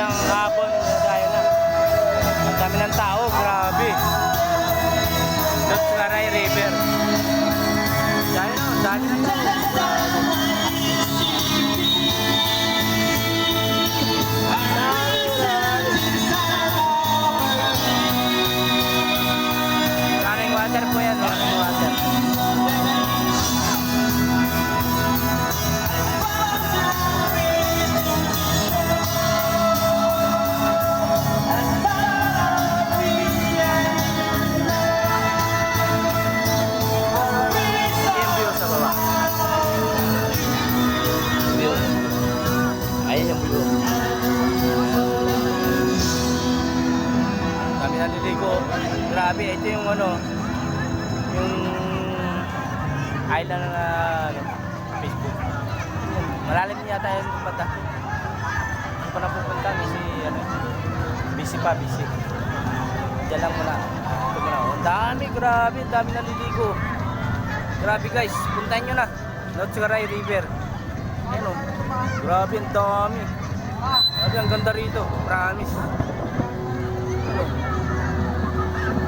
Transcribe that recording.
ng hapon, tayo na. Ang dami ng tao, grabe. Lotsugaray River. Tayo na, ang dami ng tao. Maraming water po yan, maraming water. Ayun yung view. Kami naliligo. Grabe, ito yung ano, yung island na Facebook. Malalim yata yung bata. Hindi pa napupunta, busy pa, busy. Diyan lang muna. Ito muna. Ang dami, grabe, ang dami naliligo. Grabe guys, puntahan nyo na. Lotsugaray River. Ayun o. Grabe, ang dami. Grabe, ang ganda rito. Promise.